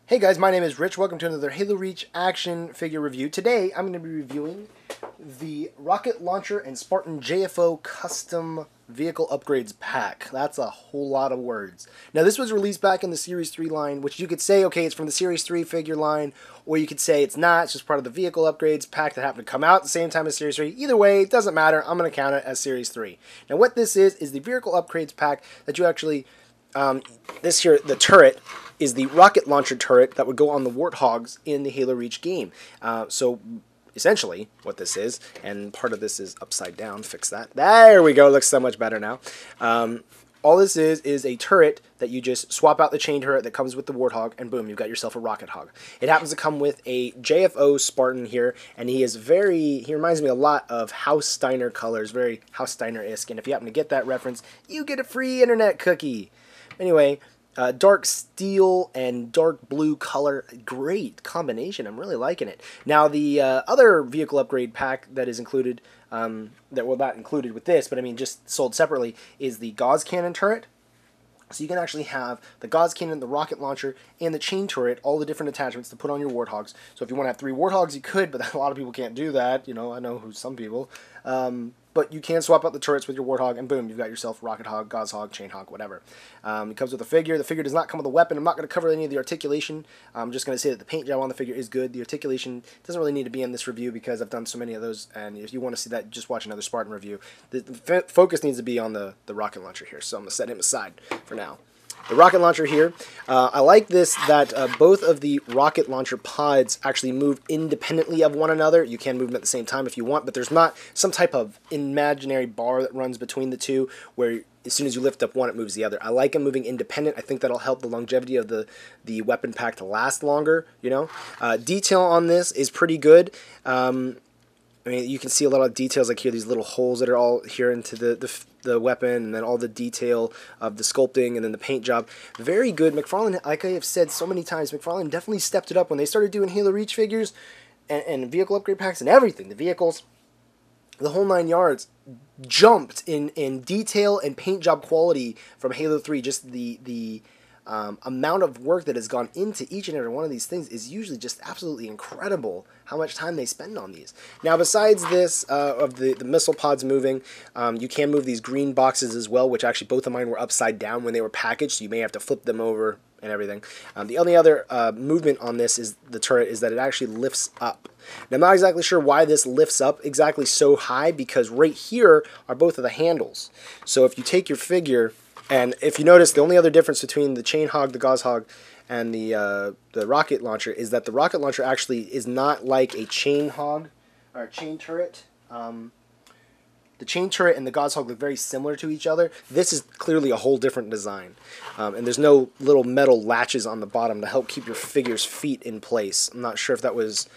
Hey guys, my name is Rich. Welcome to another Halo Reach action figure review. Today, I'm going to be reviewing the Rocket Launcher and Spartan JFO Custom Vehicle Upgrades Pack. That's a whole lot of words. Now, this was released back in the Series 3 line, which you could say, okay, it's from the Series 3 figure line, or you could say it's not, it's just part of the Vehicle Upgrades Pack that happened to come out at the same time as Series 3. Either way, it doesn't matter. I'm going to count it as Series 3. Now, what this is the Vehicle Upgrades Pack that you actually... this here, the turret, is the rocket launcher turret that would go on the Warthogs in the Halo Reach game. So essentially what this is, and part of this is upside down, fix that. There we go, looks so much better now. All this is a turret that you just swap out the chain turret that comes with the Warthog, and boom, you've got yourself a Rocket Hog. It happens to come with a JFO Spartan here, and he reminds me a lot of House Steiner colors, very House Steiner-esque, and if you happen to get that reference, you get a free internet cookie. Anyway, dark steel and dark blue color, great combination. I'm really liking it. Now, the other vehicle upgrade pack that is included, not included with this, but I mean just sold separately, is the Gauss Cannon turret. So you can actually have the Gauss Cannon, the rocket launcher, and the chain turret, all the different attachments to put on your Warthogs. So if you want to have 3 Warthogs, you could, but a lot of people can't do that. You know, I know some people. But you can swap out the turrets with your Warthog, and boom, you've got yourself Rocket Hog, Gauss Hog, Chain Hog, whatever. It comes with a figure. The figure does not come with a weapon. I'm not going to cover any of the articulation. I'm just going to say that the paint job on the figure is good. The articulation doesn't really need to be in this review because I've done so many of those, and if you want to see that, just watch another Spartan review. The focus needs to be on the rocket launcher here, so I'm going to set him aside for now. The rocket launcher here, I like this that both of the rocket launcher pods actually move independently of one another. You can move them at the same time if you want, but there's not some type of imaginary bar that runs between the two where as soon as you lift up one, it moves the other. I like them moving independent. I think that'll help the longevity of the weapon pack to last longer, you know. Detail on this is pretty good. I mean, you can see a lot of details like here, these little holes that are all here into the weapon, and then all the detail of the sculpting, and then the paint job. Very good. McFarlane, like I have said so many times, McFarlane definitely stepped it up when they started doing Halo Reach figures and vehicle upgrade packs and everything. The vehicles, the whole 9 yards, jumped in detail and paint job quality from Halo 3. Just the amount of work that has gone into each and every one of these things is usually just absolutely incredible how much time they spend on these. Now, besides this, of the missile pods moving, you can move these green boxes as well, which actually both of mine were upside down when they were packaged, so you may have to flip them over and everything. The only other movement on this is the turret is that it actually lifts up. Now, I'm not exactly sure why this lifts up exactly so high, because right here are both of the handles. So if you take your figure, and if you notice, the only other difference between the Chain Hog, the Gauss Hog, and the rocket launcher is that the rocket launcher actually is not like a Chain Hog or a chain turret. The chain turret and the Gauss Hog look very similar to each other. This is clearly a whole different design. And there's no little metal latches on the bottom to help keep your figure's feet in place. I'm not sure if that was...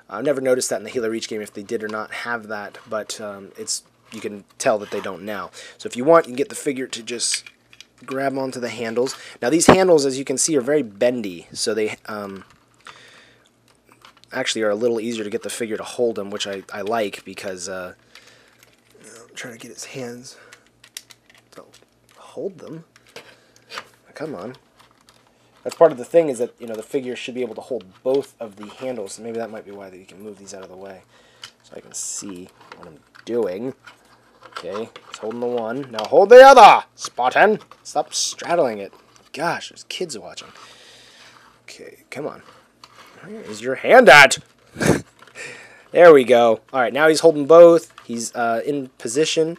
I never noticed that in the Halo Reach game if they did or not have that, but you can tell that they don't now. So if you want, you can get the figure to just grab onto the handles. Now these handles, as you can see, are very bendy, so they actually are a little easier to get the figure to hold them, which I like, because I'm trying to get his hands to hold them. Come on. That's part of the thing, is that, you know, the figure should be able to hold both of the handles. So maybe that might be why you can move these out of the way, so I can see what I'm doing. Okay, it's holding the one. Now hold the other, Spartan. Stop straddling it. Gosh, there's kids watching. Okay, come on. Where is your hand at? There we go. All right, now he's holding both. He's in position.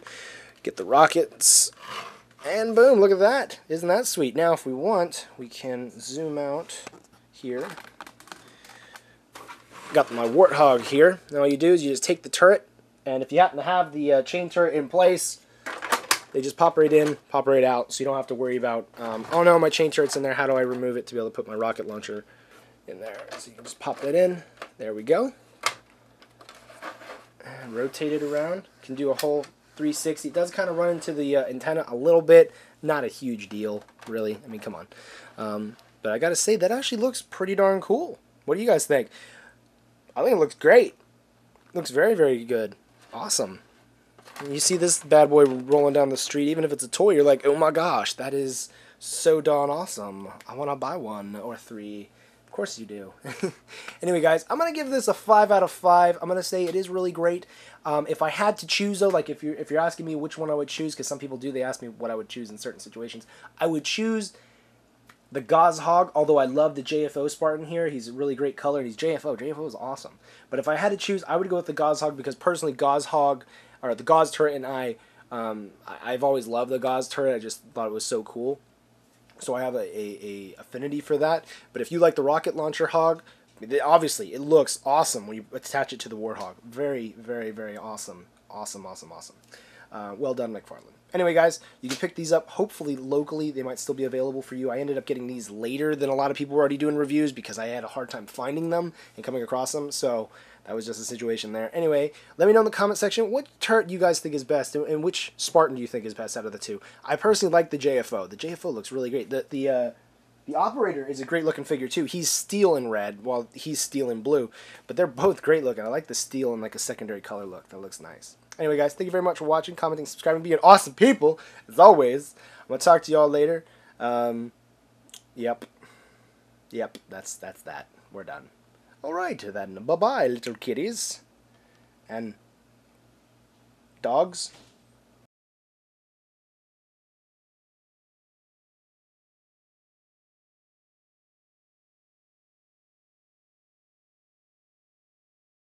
Get the rockets. And boom, look at that. Isn't that sweet? Now, if we want, we can zoom out here. Got my Warthog here. Now all you do is you just take the turret, and if you happen to have the chain turret in place, they just pop right in, pop right out, so you don't have to worry about, oh no, my chain turret's in there, how do I remove it to be able to put my rocket launcher in there? So you can just pop that in. There we go. And rotate it around. You can do a whole 360. It does kind of run into the antenna a little bit. Not a huge deal, really. I mean, come on. But I gotta say, that actually looks pretty darn cool. What do you guys think? I think it looks great. Looks very, very good. Awesome. You see this bad boy rolling down the street, even if it's a toy, you're like, oh my gosh, that is so darn awesome. I want to buy one or 3. course you do. Anyway, guys, I'm gonna give this a 5 out of 5. I'm gonna say it is really great. If I had to choose, though, like if you're asking me which one I would choose, because some people do, they ask me what I would choose in certain situations. I would choose the Warthog, although I love the JFO Spartan here. He's a really great color, and he's JFO. JFO is awesome. But if I had to choose, I would go with the Warthog because personally, Warthog, or the Gauss turret, and I've always loved the Gauss turret. I just thought it was so cool. So I have a affinity for that. But if you like the rocket launcher hog, obviously it looks awesome when you attach it to the Warthog. Very, very, very awesome. Awesome, awesome, awesome. Well done, McFarlane. Anyway, guys, you can pick these up hopefully locally. They might still be available for you. I ended up getting these later than a lot of people were already doing reviews because I had a hard time finding them and coming across them. So that was just a situation there. Anyway, let me know in the comment section what turret you guys think is best and which Spartan do you think is best out of the two. I personally like the JFO. The JFO looks really great. The operator is a great looking figure too. He's steel in red while he's steel in blue. But they're both great looking. I like the steel in like a secondary color look. That looks nice. Anyway, guys, thank you very much for watching, commenting, subscribing, being awesome people, as always. I'm going to talk to y'all later. Yep, that's that. We're done. Alright, then, bye-bye, little kitties. And dogs.